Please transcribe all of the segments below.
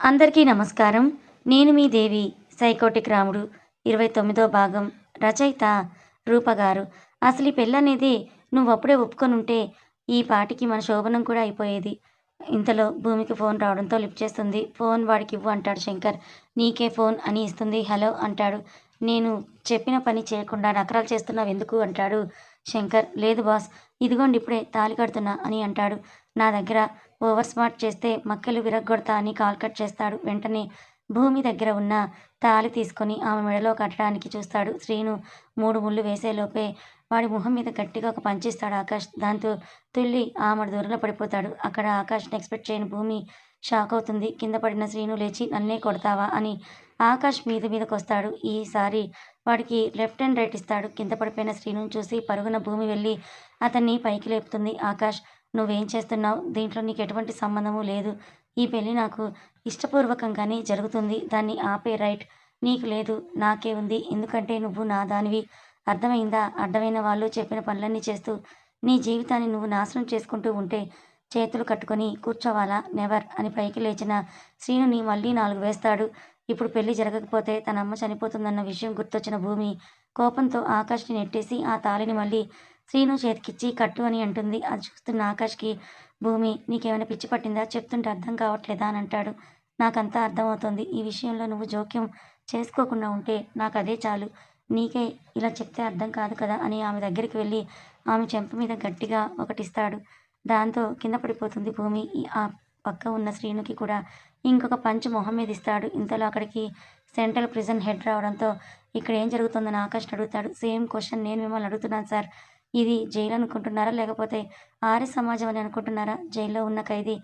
అందరికీ నమస్కారం. నేను మీ దేవి 'సైకోటిక్ రాముడు' 29వ భాగం. రచయిత రూప గారు. అసలు ఈ పెళ్ళనేది నువ్వప్పుడే ఒప్పుకొనుంటే ఈ పాటికి మన శోభనం కూడా అయిపోయేది. ఇంతలో భూమికి ఫోన్ రావడంతో లిఫ్ట్ చేస్తుంది. ఫోన్ వాడికివ్వు అంటాడు శంకర్. నీకే ఫోన్ అని ఇస్తుంది. హలో అంటాడు. నేను చెప్పిన పని చేయకుండా నకరాలు చేస్తున్నావెందుకు అంటాడు శంకర్. లేదు బాస్, ఇదిగోండి ఇప్పుడే తాళి కడుతున్నా అని అంటాడు. నా దగ్గర ఓవర్ స్మార్ట్ చేస్తే మక్కెలు విరగ్గొడతా అని కాల్ కట్ చేస్తాడు. వెంటనే భూమి దగ్గర ఉన్న తాళి తీసుకొని ఆమె మెడలో కట్టడానికి చూస్తాడు. శ్రీను 3 ముళ్ళు వేసేలోపే వాడి మొహం మీద గట్టిగా ఒక పంచిస్తాడు ఆకాష్. దాంతో తుళ్ళి ఆమడ దూరంలో పడిపోతాడు. అక్కడ ఆకాష్‌ని ఎక్స్‌పెక్ట్ చేయని భూమి షాక్ అవుతుంది. కింద పడిన శ్రీను లేచి నన్నే కొడతావా అని ఆకాష్ మీదకొస్తాడు. ఈసారి వాడికి లెఫ్ట్ అండ్ రైట్ ఇస్తాడు. కింద పడిపోయిన శ్రీనుని చూసి పరుగున భూమి వెళ్ళి అతన్ని పైకి లేపుతుంది. ఆకాష్, నువ్వేం చేస్తున్నావు? దీంట్లో నీకెటువంటి సంబంధమూ లేదు. ఈ పెళ్లి నాకు ఇష్టపూర్వకంగానే జరుగుతుంది. దాన్ని ఆపే రైట్ నీకు లేదు, నాకే ఉంది. ఎందుకంటే నువ్వు నా దానివి. అర్థమైందా? అడ్డమైన వాళ్ళు చెప్పిన పనులన్నీ చేస్తూ నీ జీవితాన్ని నువ్వు నాశనం చేసుకుంటూ ఉంటే చేతులు కట్టుకొని కూర్చోవాలా? నెవర్ అని పైకి లేచిన శ్రీనుని మళ్ళీ 4 వేస్తాడు. ఇప్పుడు పెళ్లి జరగకపోతే తనమ్మ చనిపోతుందన్న విషయం గుర్తొచ్చిన భూమి కోపంతో ఆకాష్‌ని నెట్టేసి ఆ తాళిని మళ్ళీ శ్రీను చేతికిచ్చి కట్టు అని అంటుంది. అది చూస్తున్న ఆకాష్‌కి భూమి, నీకేమైనా పిచ్చి పట్టిందా? చెప్తుంటే అర్థం కావట్లేదా అని అంటాడు. నాకంతా అర్థమవుతోంది. ఈ విషయంలో నువ్వు జోక్యం చేసుకోకుండా ఉంటే నాకదే చాలు. నీకే ఇలా చెప్తే అర్థం కాదు కదా అని ఆమె దగ్గరికి వెళ్ళి ఆమె చెంప మీద గట్టిగా ఒకటిస్తాడు. దాంతో కింద పడిపోతుంది భూమి. ఆ పక్క ఉన్న శ్రీనుకి కూడా ఇంకొక పంచ్ మొహం మీద ఇస్తాడు. ఇంతలో అక్కడికి సెంట్రల్ ప్రిజన్ హెడ్ రావడంతో ఇక్కడ ఏం జరుగుతుందని ఆకాష్‌ని అడుగుతాడు. సేమ్ క్వెషన్ నేను మిమ్మల్ని అడుగుతున్నాను సార్. ఇది జైలు అనుకుంటున్నారా? లేకపోతే ఆర్య సమాజం అని అనుకుంటున్నారా? జైల్లో ఉన్న ఖైదీ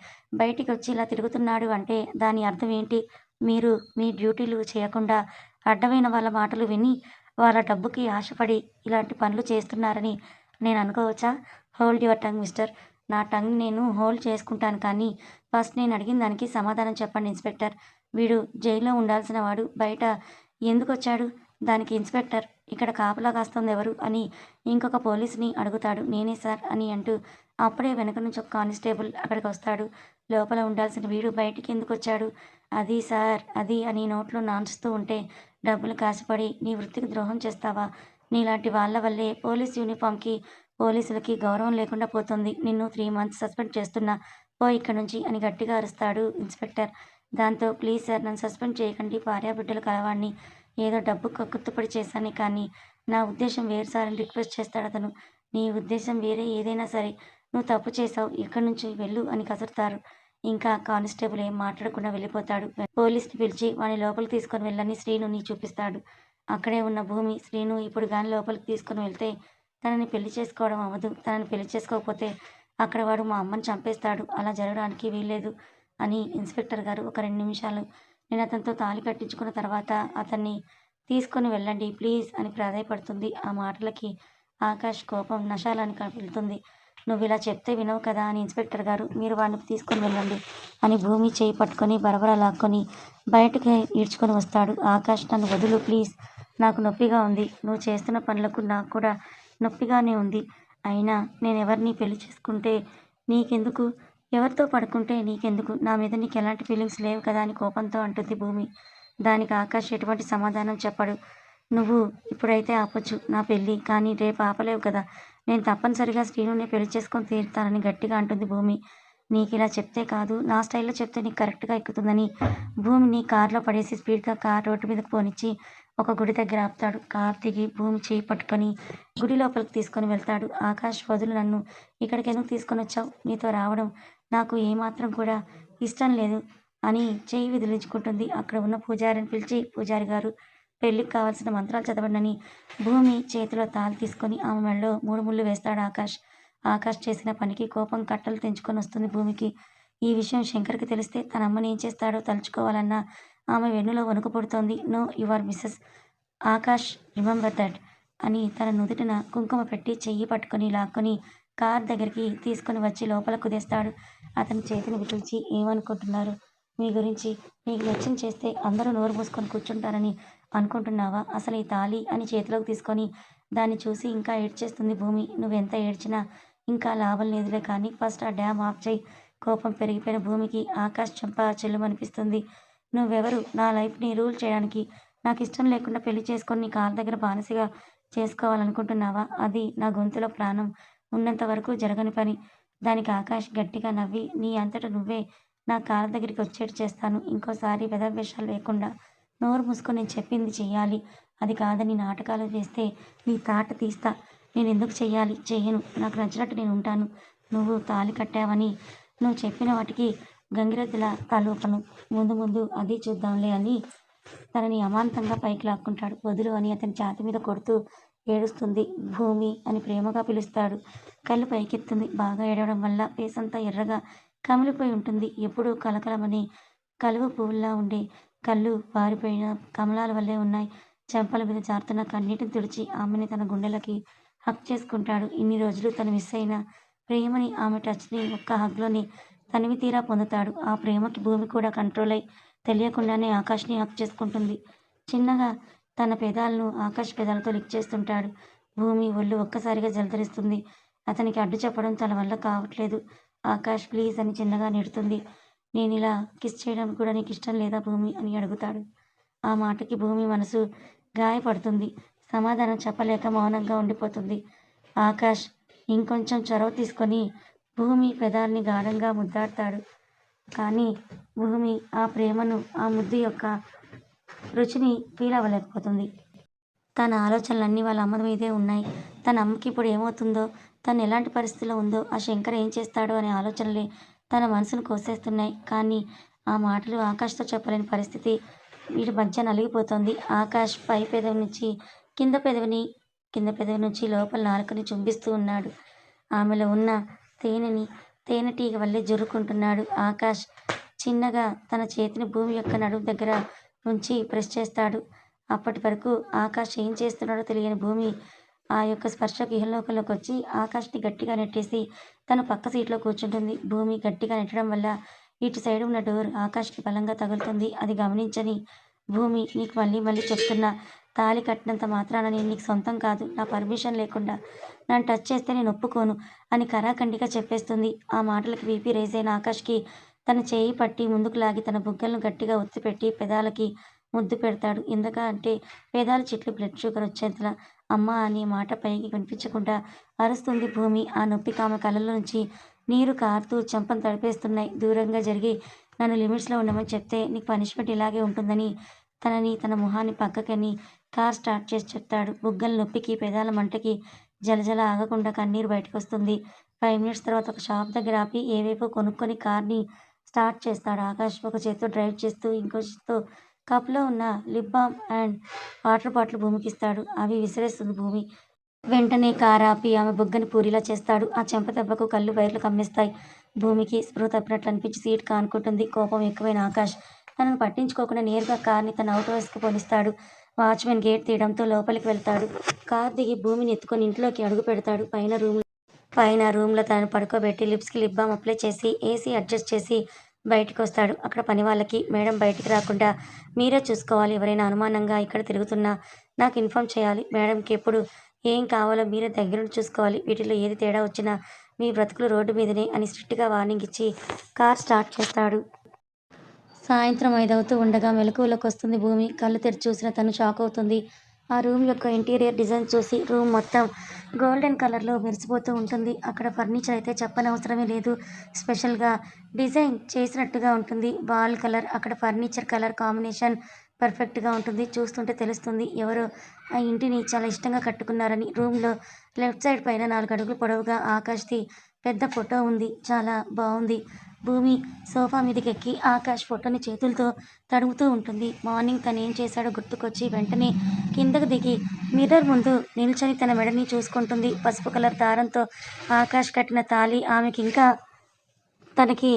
బయటికొచ్చి ఇలా తిరుగుతున్నాడు అంటే దాని అర్థం ఏంటి? మీరు మీ డ్యూటీలు చేయకుండా అడ్డమైన వాళ్ళ మాటలు విని, వాళ్ళ డబ్బుకి ఆశపడి ఇలాంటి పనులు చేస్తున్నారని నేను అనుకోవచ్చా? Hold your tongue mister. నా టంగ్ నేను హోల్డ్ చేసుకుంటాను కానీ, ఫస్ట్ నేను అడిగిన దానికి సమాధానం చెప్పండి ఇన్స్‌పెక్టర్. వీడు జైల్లో ఉండాల్సిన వాడు బయట ఎందుకొచ్చాడు? దానికి ఇన్స్‌పెక్టర్, ఇక్కడ కాపలా కాస్తోందెవరు? అని ఇంకొక పోలీస్‌ని అడుగుతాడు. నేనే సార్ అని అంటూ అప్పుడే వెనక నుంచి ఒక కానిస్టేబుల్ అక్కడికొస్తాడు. లోపల ఉండాల్సిన వీడు బయటికెందుకొచ్చాడు? అది సార్ అది అని నోట్లో నాన్చుతూ ఉంటే డబ్బులు కాసిపడి నీ వృత్తికి ద్రోహం చేస్తావా? నీలాంటి వాళ్ళ వల్లే పోలీస్ యూనిఫామ్‌కి, పోలీసులకి గౌరవం లేకుండా పోతుంది. నిన్ను 3 మంత్స్ సస్పెండ్ చేస్తున్నా. పో ఇక్కడి నుంచి అని గట్టిగా అరుస్తాడు ఇన్స్‌పెక్టర్. దాంతో ప్లీజ్ సార్ నన్ను సస్పెండ్ చేయకండి. భార్యాబిడ్డలు కలవాడిని. ఏదో డబ్బుకు కక్కుర్తిపడి చేశానే కానీ నా ఉద్దేశ్యం వేరు సార్ అని రిక్వెస్ట్ చేస్తాడతను. నీ ఉద్దేశ్యం వేరే ఏదైనా సరే నువ్వు తప్పు చేశావు. ఇక్కడి నుంచి వెళ్ళు అని కసురుతారు. ఇంకా కానిస్టేబుల్ ఏం మాట్లాడకుండా వెళ్ళిపోతాడు. పోలీస్‌ని పిలిచి వాడిని లోపలికి తీసుకొని వెళ్ళని శ్రీనుని చూపిస్తాడు. అక్కడే ఉన్న భూమి శ్రీను ఇప్పుడు గాని లోపలికి తీసుకొని వెళ్తే తనని పెళ్లి చేసుకోవడం అవ్వదు. తనని పెళ్లి చేసుకోకపోతే అక్కడ వాడు మా అమ్మని చంపేస్తాడు. అలా జరగడానికి వీల్లేదు అని ఇన్స్‌పెక్టర్ గారు ఒక 2 నిమిషాలు నేను అతనితో తాళి కట్టించుకున్న తర్వాత అతన్ని తీసుకొని వెళ్ళండి ప్లీజ్ అని ప్రాధేయపడుతుంది. ఆ మాటలకి ఆకాష్ కోపం నశాలానికి వెళ్తుంది. నువ్విలా చెప్తే వినవు కదా అని ఇన్స్‌పెక్టర్ గారు, మీరు వాడిని తీసుకొని వెళ్ళండి అని భూమి చేయి పట్టుకొని బరబర లాక్కొని బయటకి ఈడ్చుకొని వస్తాడు. ఆకాష్, నన్ను వదులు ప్లీజ్. నాకు నొప్పిగా ఉంది. నువ్వు చేస్తున్న పనులకు నాకు కూడా నొప్పిగానే ఉంది. అయినా నేనెవరిని పెళ్లి చేసుకుంటే నీకెందుకు? ఎవరితో పడుకుంటే నీకెందుకు? నా మీద నీకెలాంటి ఫీలింగ్స్ లేవు కదా అని కోపంతో అంటుంది భూమి. దానికి ఆకాష్ ఎటువంటి సమాధానం చెప్పడు. నువ్వు ఇప్పుడైతే ఆపొచ్చు నా పెళ్లి. కానీ రేపు ఆపలేవు కదా! నేను తప్పనిసరిగా శ్రీనునే పెళ్లి చేసుకొని తీరుతానని గట్టిగా అంటుంది భూమి. నీకిలా చెప్తే కాదు, నా స్టైల్‌లో చెప్తే నీకు కరెక్ట్‌గా ఎక్కుతుందని భూమిని కార్‌లో పడేసి స్పీడ్‌గా కార్ రోడ్డు మీదకి పోనిచ్చి ఒక గుడి దగ్గర ఆపుతాడు. కారు దిగి భూమి చేయి పట్టుకొని గుడి లోపలికి తీసుకొని వెళ్తాడు. ఆకాష్, వదులు నన్ను. ఇక్కడికెందుకు తీసుకొనొచ్చావు? నీతో రావడం నాకు ఏమాత్రం కూడా ఇష్టం లేదు అని చెయ్యి విదిలించుకుంటుంది. అక్కడ ఉన్న పూజారిని పిలిచి, పూజారి గారు, పెళ్ళికి కావాల్సిన మంత్రాలు చదవండని భూమి చేతిలో తాళి తీసుకొని ఆమె మెడలో 3 ముళ్ళు వేస్తాడు ఆకాష్. ఆకాష్ చేసిన పనికి కోపం కట్టలు తెంచుకొనొస్తుంది భూమికి. ఈ విషయం శంకర్‌కి తెలిస్తే తన అమ్మని ఏం చేస్తాడో తలుచుకోవాలన్నా ఆమె వెన్నులో వణుకు పుడుతోంది. No, you are Mrs Akash, remember that అని తన నుదుటిన కుంకుమ పెట్టి చెయ్యి పట్టుకొని లాక్కొని కారు దగ్గరికి తీసుకొని వచ్చి లోపల కుదేస్తాడు. అతని చేతిని విదిల్చి, ఏమనుకుంటున్నారు? మీ గురించి మీకు నచ్చింది చేస్తే అందరూ నోరు మూసుకొని కూర్చుంటారని అనుకుంటున్నావా? అసలు ఈ తాళి అని చేతిలోకి తీసుకొని దాన్ని చూసి ఇంకా ఏడ్చేస్తుంది భూమి. నువ్వెంత ఏడ్చినా ఇంకా లాభం లేదులే కానీ ఫస్ట్ ఆ డ్యామ్ ఆఫ్ చెయ్యి. కోపం పెరిగిపోయిన భూమికి ఆకాష్ చెంప చెల్లుమనిపిస్తుంది. నువ్వెవరు నా లైఫ్ని రూల్ చేయడానికి? నాకు ఇష్టం లేకుండా పెళ్లి చేసుకొని నీ కాళ్ళ దగ్గర బానిసగా చేసుకోవాలనుకుంటున్నావా? అది నా గొంతులో ప్రాణం ఉన్నంత వరకు జరగని పని. దానికి ఆకాష్ గట్టిగా నవ్వి, నీ అంతట నువ్వే నా కాళ్ళ దగ్గరికి వచ్చేట్టు చేస్తాను. ఇంకోసారి వెధవేషాలు లేకుండా నోరు మూసుకొని నేను చెప్పింది చెయ్యాలి. అది కాదని నాటకాలు వేస్తే నీ తాట తీస్తా. నేనెందుకు చెయ్యాలి? చెయ్యను. నాకు నచ్చినట్టు నేను ఉంటాను. నువ్వు తాళి కట్టావని నువ్వు చెప్పిన వాటికి గంగిరెద్దులా తలూపను. ముందు ముందు అది చూద్దాంలే అని తనని అమాంతంగా పైకి లాక్కుంటాడు. వదులు అని అతని ఛాతీ మీద కొడుతూ ఏడుస్తుంది. భూమి అని ప్రేమగా పిలుస్తాడు. కళ్ళు పైకెత్తుంది. బాగా ఏడవడం వల్ల ఫేసంతా ఎర్రగా కమిలిపోయి ఉంటుంది. ఎప్పుడూ కలకలమని కలువ పువ్వుల్లా ఉండే కళ్ళు పారిపోయిన కమలాల వల్లే ఉన్నాయి. చెంపల మీద జారుతున్న కన్నీటిని తుడిచి ఆమెని తన గుండెలకి హగ్ చేసుకుంటాడు. ఇన్ని రోజులు తను మిస్ అయిన ప్రేమని, ఆమె టచ్‌ని ఒక్క హగ్‌లోని తనివి తీరా పొందుతాడు. ఆ ప్రేమకి భూమి కూడా కంట్రోల్ అయి తెలియకుండానే ఆకాష్‌ని హగ్ చేసుకుంటుంది. చిన్నగా తన పెదాలను ఆకాష్ పెదాలతో లిక్ చేస్తుంటాడు. భూమి ఒళ్ళు ఒక్కసారిగా జలధరిస్తుంది. అతనికి అడ్డు చెప్పడం తన వల్ల కావట్లేదు. ఆకాష్ ప్లీజ్ అని చిన్నగా నెడుతుంది. నేనిలా కిస్ చేయడం కూడా నీకిష్టం లేదా భూమి అని అడుగుతాడు. ఆ మాటకి భూమి మనసు గాయపడుతుంది. సమాధానం చెప్పలేక మౌనంగా ఉండిపోతుంది. ఆకాష్ ఇంకొంచెం చొరవ తీసుకొని భూమి పెదాల్ని గాఢంగా ముద్దాడతాడు. కానీ భూమి ఆ ప్రేమను, ఆ ముద్దు యొక్క రుచిని ఫీల్ అవ్వలేకపోతుంది. తన ఆలోచనలన్నీ వాళ్ళ అమ్మ మీదే ఉన్నాయి. తన అమ్మకి ఇప్పుడు ఏమవుతుందో, తను ఎలాంటి పరిస్థితిలో ఉందో, ఆ శంకర్ ఏం చేస్తాడో అనే ఆలోచనలే తన మనసును కోసేస్తున్నాయి. కానీ ఆ మాటలు ఆకాష్‌తో చెప్పలేని పరిస్థితి వీటి మధ్య నలిగిపోతోంది. ఆకాష్ పై పెదవి నుంచి కింద పెదవిని, కింద పెదవి నుంచి లోపల నాలుకని చుంబిస్తూ ఉన్నాడు. ఆమెలో ఉన్న తేనెని తేనెటీగ వల్లే జుర్రుకుంటున్నాడు. ఆకాష్ చిన్నగా తన చేతిని భూమి యొక్క నడుము దగ్గర ఉంచి ప్రెస్ చేస్తాడు. అప్పటి వరకు ఆకాష్ ఏం చేస్తున్నాడో తెలియని భూమి ఆ యొక్క స్పర్శకు ఇహలోకంలోకొచ్చి ఆకాష్‌ని గట్టిగా నెట్టేసి తన పక్క సీట్‌లో కూర్చుంటుంది. భూమి గట్టిగా నెట్టడం వల్ల ఇటు సైడ్ ఉన్న డోర్ ఆకాష్‌కి బలంగా తగులుతుంది. అది గమనించని భూమి, నీకు మళ్ళీ మళ్ళీ చెప్తున్నా, తాళి కట్టినంత మాత్రాన నేను నీకు సొంతం కాదు. నా పర్మిషన్ లేకుండా నన్ను టచ్ చేస్తే నేను ఒప్పుకోను అని ఖరాఖండిగా చెప్పేస్తుంది. ఆ మాటలకి బీపీ రైజ్ అయిన ఆకాష్‌కి తన చేయి పట్టి ముందుకు లాగి తన బుగ్గలను గట్టిగా ఒత్తిపెట్టి పెదాలకి ముద్దు పెడతాడు. ఎందుకంటే పెదాలు చిట్లి బ్లడ్ షుగర్ వచ్చేంతలా. అమ్మా అనే మాట పైకి వినిపించకుండా అరుస్తుంది భూమి. ఆ నొప్పికి ఆమె కళ్ళలో నుంచి నీరు కారుతూ చెంపను తడిపేస్తున్నాయి. దూరంగా జరిగి నన్ను లిమిట్స్‌లో ఉండమని చెప్తే నీకు పనిష్మెంట్ ఇలాగే ఉంటుందని తనని, తన మొహాన్ని పక్కకని కార్ స్టార్ట్ చేసి చెప్తాడు. బుగ్గల నొప్పికి, పెదాల మంటకి జలజల ఆగకుండా కన్నీరు బయటకొస్తుంది. 5 మినిట్స్ తర్వాత ఒక షాప్ దగ్గర ఆపి ఏవేవో కొనుక్కొని కార్‌ని స్టార్ట్ చేస్తాడు ఆకాష్. ఒక చేత్తో డ్రైవ్ చేస్తూ, ఇంకో చేత్తో కప్‌లో ఉన్న lip balm and water bottle భూమికిస్తాడు. అవి విసిరేస్తుంది భూమి. వెంటనే కారు ఆపి ఆమె బుగ్గని పూరీలా చేస్తాడు. ఆ చెంప దెబ్బకు కళ్ళు బైర్లు కమ్మేస్తాయి. భూమికి స్పృహ తప్పినట్లు అనిపించి సీటుకి ఆనుకుంటుంది. కోపం ఎక్కువైన ఆకాష్ తనను పట్టించుకోకుండా నేరుగా కార్‌ని తన ఔట్ హౌస్‌కి పోనిస్తాడు. వాచ్‌మెన్ గేట్ తీయడంతో లోపలికి వెళ్తాడు. కారు దిగి భూమిని ఎత్తుకొని ఇంట్లోకి అడుగు పెడతాడు. పైన రూమ్‌లో తనని పడుకోబెట్టి లిప్స్‌కి లిప్ బామ్ అప్లై చేసి, ఏసీ అడ్జస్ట్ చేసి బయటికొస్తాడు. అక్కడ పనివాళ్ళకి, మేడం బయటికి రాకుండా మీరే చూసుకోవాలి. ఎవరైనా అనుమానంగా ఇక్కడ తిరుగుతున్నా నాకు ఇన్ఫార్మ్ చేయాలి. మేడంకి ఎప్పుడు ఏం కావాలో మీరే దగ్గరుండి చూసుకోవాలి. వీటిలో ఏది తేడా వచ్చినా మీ బ్రతుకులు రోడ్డు మీదనే అని స్ట్రిక్ట్‌గా వార్నింగ్ ఇచ్చి కార్ స్టార్ట్ చేస్తాడు. సాయంత్రం 5 అవుతూ ఉండగా మెలకువలోకొస్తుంది భూమి. కళ్ళు తెరిచి చూసిన తను షాక్ అవుతుంది. ఆ రూమ్ యొక్క ఇంటీరియర్ డిజైన్ చూసి రూమ్ మొత్తం గోల్డెన్ కలర్‌లో మెరిసిపోతూ ఉంటుంది. అక్కడ ఫర్నిచర్ అయితే చెప్పనవసరమే లేదు. స్పెషల్‌గా డిజైన్ చేసినట్టుగా ఉంటుంది. వాల్ కలర్, అక్కడ ఫర్నిచర్ కలర్ కాంబినేషన్ పర్ఫెక్ట్‌గా ఉంటుంది. చూస్తుంటే తెలుస్తుంది ఎవరో ఆ ఇంటిని చాలా ఇష్టంగా కట్టుకున్నారని. రూమ్‌లో లెఫ్ట్ సైడ్ పైన 4 అడుగులు పొడవుగా ఆకాష్‌ది పెద్ద ఫోటో ఉంది. చాలా బావుంది. భూమి సోఫా మీదకెక్కి ఆకాష్ ఫోటోని చేతులతో తడుముతూ ఉంటుంది. మార్నింగ్ తనేం చేశాడో గుర్తుకొచ్చి వెంటనే కిందకు దిగి మిర్రర్ ముందు నిల్చొని తన మెడని చూసుకుంటుంది. పసుపు కలర్ దారంతో ఆకాష్ కట్టిన తాళి ఆమెకింకా తనకి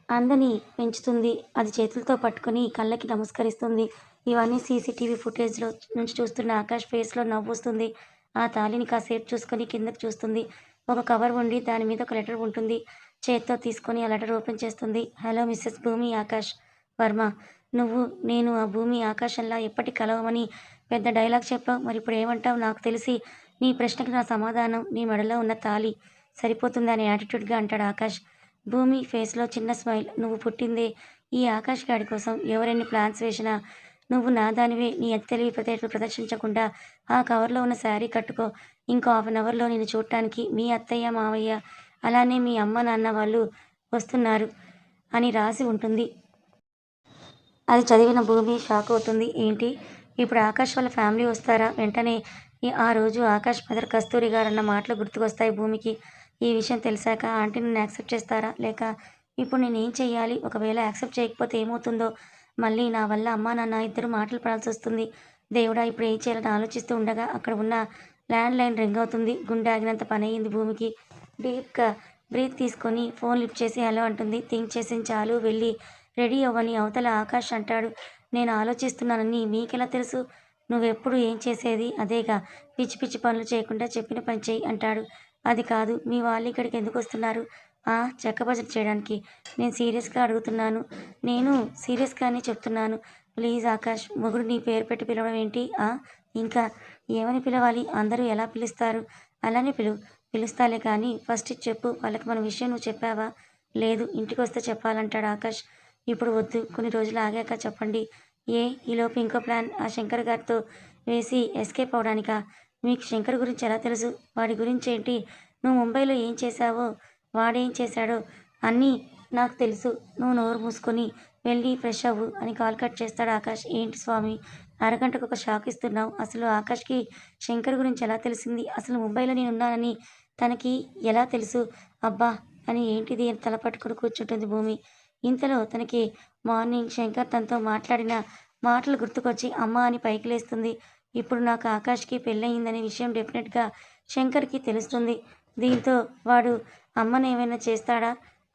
అందని పెంచుతుంది. అది చేతులతో పట్టుకొని కళ్ళకి నమస్కరిస్తుంది. ఇవన్నీ సీసీటీవీ ఫుటేజ్‌లో నుంచి చూస్తున్న ఆకాష్ ఫేస్‌లో నవ్వొస్తుంది. ఆ తాళిని కాసేపు చూసుకొని కిందకి చూస్తుంది. ఒక కవర్ ఉండి దాని మీద ఒక లెటర్ ఉంటుంది. చేత్తో తీసుకొని ఆ లెటర్ ఓపెన్ చేస్తుంది. హలో మిసెస్ భూమి ఆకాష్ వర్మ. నువ్వు, నేను ఆ భూమి ఆకాశంలా ఎప్పటికి కలవమని పెద్ద డైలాగ్ చెప్పావు. మరిప్పుడు ఏమంటావు? నాకు తెలిసి నీ ప్రశ్నకి నా సమాధానం నీ మెడలో ఉన్న తాళి సరిపోతుంది అనే యాటిట్యూడ్‌గా అంటాడు ఆకాష్. భూమి ఫేస్లో చిన్న స్మైల్. నువ్వు పుట్టిందే ఈ ఆకాష్ గాడి కోసం. ఎవరెన్ని ప్లాన్స్ వేసినా నువ్వు నా దానివే. నీ అతి తెలివి ప్రతేటలు ప్రదర్శించకుండా ఆ కవర్లో ఉన్న శారీ కట్టుకో. ఇంకో హాఫ్ అన్ అవర్లో నిన్ను చూడటానికి మీ అత్తయ్య మావయ్య అలానే మీ అమ్మ నాన్న వాళ్ళు వస్తున్నారు అని రాసి ఉంటుంది. అది చదివిన భూమి షాక్ అవుతుంది. ఏంటి, ఇప్పుడు ఆకాష్ వాళ్ళ ఫ్యామిలీ వస్తారా? వెంటనే ఆ రోజు ఆకాష్ మదర్ కస్తూరి గారన్న మాటలు గుర్తుకొస్తాయి భూమికి. ఈ విషయం తెలిసాక ఆంటీ నన్ను యాక్సెప్ట్ చేస్తారా? లేక ఇప్పుడు నేనేం చెయ్యాలి? ఒకవేళ యాక్సెప్ట్ చేయకపోతే ఏమవుతుందో? మళ్ళీ నా వల్ల అమ్మా నాన్న ఇద్దరు మాటలు పడాల్సి వస్తుంది. దేవుడా, ఇప్పుడు ఏం చేయాలని ఆలోచిస్తూ ఉండగా అక్కడ ఉన్న ల్యాండ్ లైన్ రింగ్ అవుతుంది. గుండె ఆగినంత పని అయ్యింది భూమికి. డీప్గా బ్రీత్ తీసుకొని ఫోన్ లిఫ్ట్ చేసి హలో అంటుంది. థింక్ చేసింది చాలు. వెళ్ళి రెడీ అవ్వని అవతల ఆకాష్ అంటాడు, నేను ఆలోచిస్తున్నానని మీకెలా తెలుసు? నువ్వెప్పుడు ఏం చేసేది అదేగా. పిచ్చి పిచ్చి పనులు చేయకుండా చెప్పిన పని చెయ్యి అంటాడు. అది కాదు, మీ వాళ్ళు ఇక్కడికి ఎందుకు వస్తున్నారు? చెక్క బజెట్ చేయడానికి. నేను సీరియస్గా అడుగుతున్నాను. నేను సీరియస్గానే చెప్తున్నాను. ప్లీజ్ ఆకాష్, మొగుడు నీ పేరు పెట్టి పిలవడం ఏంటి? ఇంకా ఏమని పిలవాలి? అందరూ ఎలా పిలుస్తారు అలానే పిలుస్తాలే కానీ ఫస్ట్ ఇది చెప్పు, వాళ్ళకి మన విషయం నువ్వు చెప్పావా? లేదు, ఇంటికి వస్తే చెప్పాలంటాడు ఆకాష్. ఇప్పుడు వద్దు, కొన్ని రోజులు ఆగాక చెప్పండి. ఈలోపు ఇంకో ప్లాన్ ఆ శంకర్ గారితో వేసి ఎస్కేప్ అవడానికా? మీకు శంకర్ గురించి ఎలా తెలుసు? వాడి గురించి ఏంటి? నువ్వు ముంబైలో ఏం చేశావో వాడేం చేశాడో అన్నీ నాకు తెలుసు. నువ్వు నోరు మూసుకొని వెళ్ళి ఫ్రెష్ అవ్వు అని కాల్ కట్ చేస్తాడు ఆకాష్. ఏంటి స్వామి, అరగంటకు ఒక షాక్ ఇస్తున్నావు? అసలు ఆకాష్కి శంకర్ గురించి ఎలా తెలిసింది? అసలు ముంబైలో నేనున్నానని తనకి ఎలా తెలుసు? అబ్బా అని ఏంటిది అని తల పట్టుకుని కూర్చుంటుంది భూమి. ఇంతలో తనకి మార్నింగ్ శంకర్ తనతో మాట్లాడిన మాటలు గుర్తుకొచ్చి అమ్మ అని పైకి లేస్తుంది. ఇప్పుడు నాకు ఆకాష్కి పెళ్ళయిందనే విషయం డెఫినెట్గా శంకర్కి తెలుస్తుంది. దీంతో వాడు అమ్మను ఏమైనా చేస్తాడా?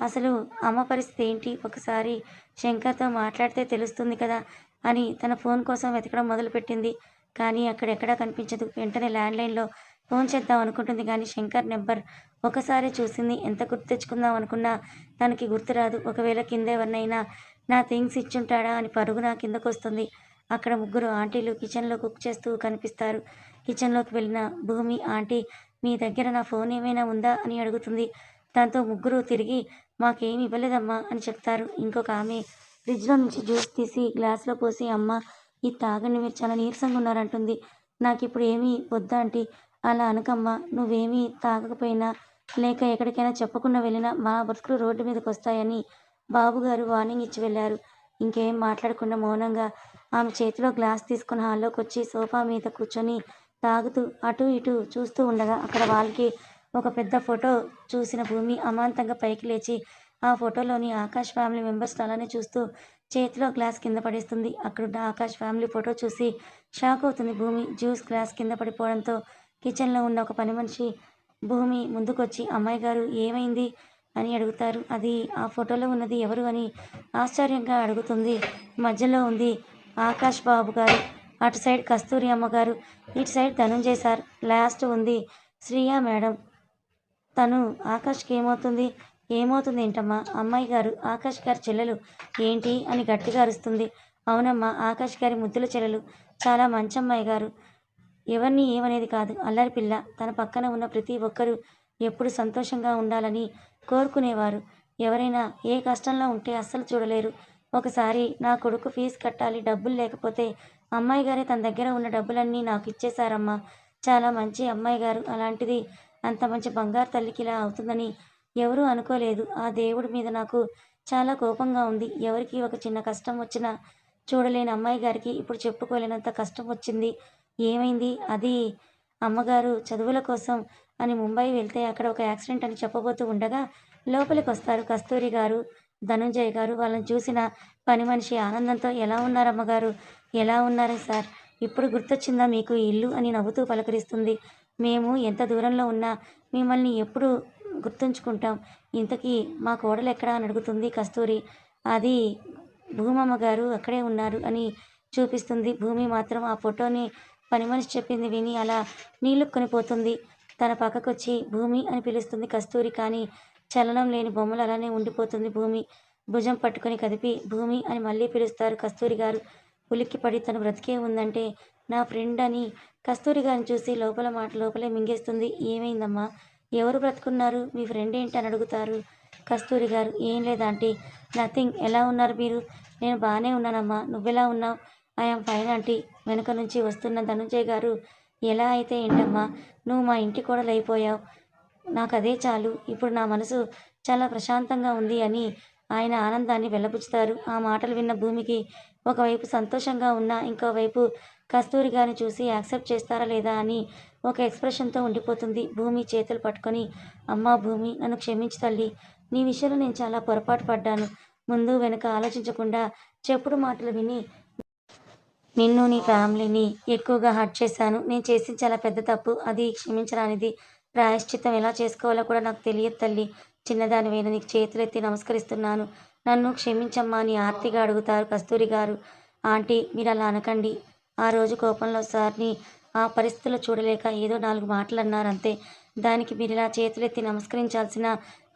అసలు అమ్మ పరిస్థితి ఏంటి? ఒకసారి శంకర్తో మాట్లాడితే తెలుస్తుంది కదా అని తన ఫోన్ కోసం వెతకడం మొదలుపెట్టింది. కానీ అక్కడెక్కడా కనిపించదు. వెంటనే ల్యాండ్లైన్లో ఫోన్ చేద్దాం అనుకుంటుంది కానీ శంకర్ నెంబర్ ఒకసారి చూసింది. ఎంత గుర్తు తెచ్చుకుందాం అనుకున్నా తనకి గుర్తురాదు. ఒకవేళ కింద ఎవరినైనా నా థింగ్స్ ఇచ్చుంటాడా అని పరుగున కిందకొస్తుంది. అక్కడ ముగ్గురు ఆంటీలు కిచెన్లో కుక్ చేస్తూ కనిపిస్తారు. కిచెన్లోకి వెళ్ళిన భూమి, ఆంటీ మీ దగ్గర నా ఫోన్ ఏమైనా ఉందా అని అడుగుతుంది. దాంతో ముగ్గురు తిరిగి మాకేమి ఇవ్వలేదమ్మా అని చెప్తారు. ఇంకొక ఆమె ఫ్రిడ్జ్లో నుంచి జ్యూస్ తీసి గ్లాస్లో పోసి అమ్మ ఇది తాగండి, మీరు చాలా నీరసంగా ఉన్నారంటుంది. నాకు ఇప్పుడు ఏమీ వద్దా ఆంటీ? అలా అనకమ్మా, నువ్వేమీ తాగకపోయినా లేక ఎక్కడికైనా చెప్పకుండా వెళ్ళినా మా బతుకులు రోడ్డు మీదకి వస్తాయని బాబుగారు వార్నింగ్ ఇచ్చి వెళ్ళారు. ఇంకేం మాట్లాడకుండా మౌనంగా ఆమె చేతిలో గ్లాస్ తీసుకుని హాల్లోకి వచ్చి సోఫా మీద కూర్చొని తాగుతూ అటు ఇటు చూస్తూ ఉండగా అక్కడ వాళ్ళకి ఒక పెద్ద ఫోటో చూసిన భూమి అమాంతంగా పైకి లేచి ఆ ఫోటోలోని ఆకాష్ ఫ్యామిలీ మెంబర్స్ అలానే చూస్తూ చేతిలో గ్లాస్ కింద పడేస్తుంది. అక్కడున్న ఆకాష్ ఫ్యామిలీ ఫోటో చూసి షాక్ అవుతుంది భూమి. జ్యూస్ గ్లాస్ కింద పడిపోవడంతో కిచెన్లో ఉన్న ఒక పని మనిషి భూమి ముందుకొచ్చి అమ్మాయి గారు ఏమైంది అని అడుగుతారు. అది ఆ ఫోటోలో ఉన్నది ఎవరు అని ఆశ్చర్యంగా అడుగుతుంది. మధ్యలో ఉంది ఆకాష్ బాబు గారు, అటు సైడ్ కస్తూరి అమ్మగారు, ఇటు సైడ్ ధనుంజయ్ సార్, లాస్ట్ ఉంది శ్రీయ మేడం. తను ఆకాష్కి ఏమవుతుంది? ఏమవుతుంది ఏంటమ్మా? అమ్మాయి గారు ఆకాష్ గారి చెల్లెలు. ఏంటి అని గట్టిగా అరుస్తుంది. అవునమ్మా, ఆకాష్ గారి ముద్దుల చెల్లెలు. చాలా మంచి అమ్మాయి గారు. ఎవరిని ఏమనేది కాదు. అల్లరి పిల్ల. తన పక్కన ఉన్న ప్రతి ఒక్కరూ ఎప్పుడు సంతోషంగా ఉండాలని కోరుకునేవారు. ఎవరైనా ఏ కష్టంలో ఉంటే అస్సలు చూడలేరు. ఒకసారి నా కొడుకు ఫీజు కట్టాలి, డబ్బులు లేకపోతే అమ్మాయి గారే తన దగ్గర ఉన్న డబ్బులన్నీ నాకు ఇచ్చేశారమ్మా. చాలా మంచి అమ్మాయి గారు. అలాంటిది అంత మంచి బంగారు తల్లికి ఇలా అవుతుందని ఎవరూ అనుకోలేదు. ఆ దేవుడి మీద నాకు చాలా కోపంగా ఉంది. ఎవరికి ఒక చిన్న కష్టం వచ్చినా చూడలేని అమ్మాయి గారికి ఇప్పుడు చెప్పుకోలేనంత కష్టం వచ్చింది. ఏమైంది? అది అమ్మగారు చదువుల కోసం అని ముంబై వెళ్తే అక్కడ ఒక యాక్సిడెంట్ అని చెప్పబోతూ ఉండగా లోపలికొస్తారు కస్తూరి గారు, ధనుంజయ్ గారు. వాళ్ళని చూసిన పని మనిషి ఆనందంతో ఎలా ఉన్నారు అమ్మగారు? ఎలా ఉన్నారు సార్? ఇప్పుడు గుర్తొచ్చిందా మీకు ఈ ఇల్లు అని నవ్వుతూ పలకరిస్తుంది. మేము ఎంత దూరంలో ఉన్నా మిమ్మల్ని ఎప్పుడు గుర్తుంచుకుంటాం. ఇంతకీ మా కోడలెక్కడా అని అడుగుతుంది కస్తూరి. అది భూమమ్మ గారు అక్కడే ఉన్నారు అని చూపిస్తుంది. భూమి మాత్రం ఆ ఫోటోని పని మనిషి చెప్పింది విని అలా నీళ్లుక్కొని పోతుంది. తన పక్కకొచ్చి భూమి అని పిలుస్తుంది కస్తూరి. కానీ చలనం లేని బొమ్మలు అలానే ఉండిపోతుంది భూమి. భుజం పట్టుకొని కదిపి భూమి అని మళ్ళీ పిలుస్తారు కస్తూరి గారు. ఉలిక్కిపడి తను బ్రతికే ఉందంటే నా ఫ్రెండ్ అని కస్తూరి గారిని చూసి లోపల మాట లోపలే మింగేస్తుంది. ఏమైందమ్మా? ఎవరు బ్రతుకున్నారు? మీ ఫ్రెండ్ ఏంటి అని అడుగుతారు. కస్తూరి గారు ఏం లేదు ఆంటీ. నథింగ్. ఎలా ఉన్నారు మీరు? నేను బాగానే ఉన్నానమ్మా. నువ్వెలా ఉన్నావు? I'm fine aunty. వెనుక నుంచి వస్తున్న ధనుంజయ్ గారు ఎలా అయితే ఏంటమ్మా, నువ్వు మా ఇంటి కోడలైపోయావు. నాకదే చాలు. ఇప్పుడు నా మనసు చాలా ప్రశాంతంగా ఉంది అని ఆయన ఆనందాన్ని వెల్లబుచ్చుతారు. ఆ మాటలు విన్న భూమికి ఒకవైపు సంతోషంగా ఉన్నా, ఇంకోవైపు కస్తూరి గారిని చూసి యాక్సెప్ట్ చేస్తారా లేదా అని ఒక ఎక్స్‌ప్రెషన్‌తో ఉండిపోతుంది. భూమి చేతులు పట్టుకొని, అమ్మా భూమి, నన్ను క్షమించు తల్లి. నీ విషయంలో నేను చాలా పొరపాటు పడ్డాను. ముందు వెనక ఆలోచించకుండా చెప్పుడు మాటలు విని నిన్ను, నీ ఫ్యామిలీని ఎక్కువగా హర్ట్ చేశాను. నేను చేసింది చాలా పెద్ద తప్పు. అది క్షమించరానిది. ప్రాయశ్చిత్తం ఎలా చేసుకోవాలో కూడా నాకు తెలియదు తల్లి. చిన్నదానివైన నీకు చేతులెత్తి నమస్కరిస్తున్నాను. నన్ను క్షమించమ్మా అని ఆర్తిగా అడుగుతారు కస్తూరి గారు. ఆంటీ మీరలా అనకండి. ఆ రోజు కోపంలో సార్‌ని ఆ పరిస్థితిలో చూడలేక ఏదో 4 మాటలన్నారంతే. దానికి మీరిలా చేతులెత్తి నమస్కరించాల్సిన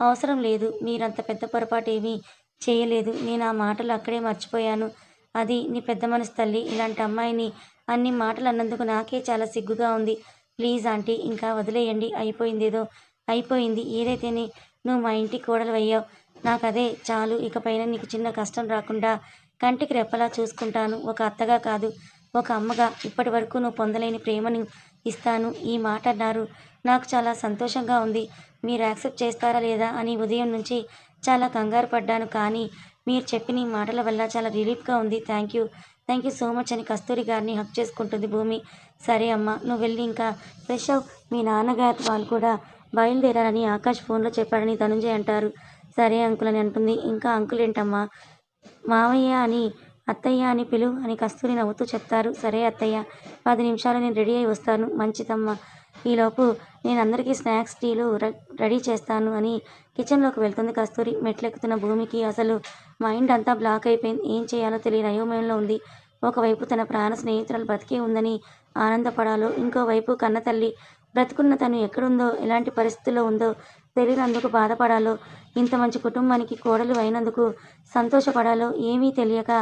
అవసరం లేదు. మీరంత పెద్ద పొరపాటేమీ చేయలేదు. నేనా మాటలు అక్కడే మర్చిపోయాను. అది నీ పెద్ద మనసు తల్లి. ఇలాంటి అమ్మాయిని అన్ని మాటలు అన్నందుకు నాకే చాలా సిగ్గుగా ఉంది. ప్లీజ్ ఆంటీ ఇంకా వదిలేయండి. అయిపోయిందేదో అయిపోయింది. ఏదైతేనే నువ్వు మా ఇంటి కోడలివయ్యావు. నాకదే చాలు. ఇకపైన నీకు చిన్న కష్టం రాకుండా కంటికి రెప్పలా చూసుకుంటాను. ఒక అత్తగా కాదు, ఒక అమ్మగా ఇప్పటివరకు నువ్వు పొందలేని ప్రేమను ఇస్తాను. ఈ మాట అన్నారు. నాకు చాలా సంతోషంగా ఉంది. మీరు యాక్సెప్ట్ చేస్తారా లేదా అని ఉదయం నుంచి చాలా కంగారు పడ్డాను. కానీ మీరు చెప్పిన ఈ మాటల వల్ల చాలా రిలీఫ్‌గా ఉంది. థ్యాంక్ యూ సో మచ్ అని కస్తూరి గారిని హగ్ చేసుకుంటుంది భూమి. సరే అమ్మా, నువ్వు వెళ్ళి ఇంకా ఫ్రెష్ అవ్వు. మీ నాన్నగారు వాళ్ళు కూడా బయలుదేరారని ఆకాష్ ఫోన్‌లో చెప్పాడని ధనుంజయ్ అంటారు. సరే అంకుల్ అని అంటుంది. ఇంకా అంకుల్ ఏంటమ్మా, మావయ్య అని అత్తయ్య అని పిలువు అని కస్తూరి నవ్వుతూ చెప్తారు. సరే అత్తయ్య, 10 నిమిషాల్లో నేను రెడీ అయి వస్తాను. మంచిదమ్మా. ఈలోపు నేను అందరికీ స్నాక్స్, టీలు రెడీ చేస్తాను అని కిచెన్‌లోకి వెళ్తుంది కస్తూరి. మెట్లెక్కుతున్న భూమికి అసలు మైండ్ అంతా బ్లాక్ అయిపోయింది. ఏం చేయాలో తెలియని అయోమయంలో ఉంది. ఒకవైపు తన ప్రాణ స్నేహితురాలు బతికే ఉందని ఆనందపడాలో, ఇంకోవైపు కన్నతల్లి బ్రతికున్న తను ఎక్కడుందో, ఎలాంటి పరిస్థితుల్లో ఉందో తెలియనందుకు బాధపడాలో, ఇంత మంచి కుటుంబానికి కోడలు అయినందుకు సంతోషపడాలో ఏమీ తెలియక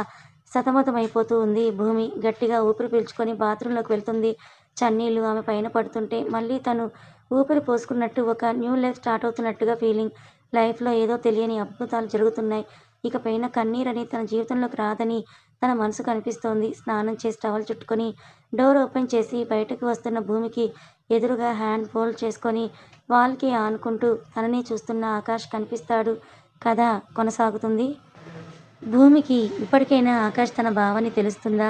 సతమతమైపోతూ ఉంది భూమి. గట్టిగా ఊపిరి పీల్చుకొని బాత్రూంలోకి వెళ్తుంది. చన్నీళ్ళు ఆమె పైన పడుతుంటే మళ్ళీ తను ఊపిరి పోసుకున్నట్టు ఒక న్యూ లైఫ్ స్టార్ట్ అవుతున్నట్టుగా ఫీలింగ్. లైఫ్‌లో ఏదో తెలియని అద్భుతాలు జరుగుతున్నాయి. ఇకపైన కన్నీరనేది తన జీవితంలోకి రాదని తన మనసుకు అనిపిస్తోంది. స్నానం చేసి టవల్ చుట్టుకొని డోర్ ఓపెన్ చేసి బయటకు వస్తున్న భూమికి ఎదురుగా హ్యాండ్ ఫోల్డ్ చేసుకొని వాల్‌కి ఆనుకుంటూ తననే చూస్తున్న ఆకాష్ కనిపిస్తాడు. కథ కొనసాగుతుంది. భూమికి ఇప్పటికైనా ఆకాష్ తన భావాన్ని తెలుస్తుందా?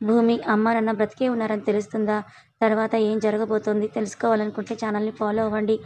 భూమి అమ్మా, నాన్న బ్రతికే ఉన్నారని తెలుస్తుందా? తర్వాత ఏం జరగబోతోంది తెలుసుకోవాలనుకుంటే ఛానల్‌ని ఫాలో అవ్వండి.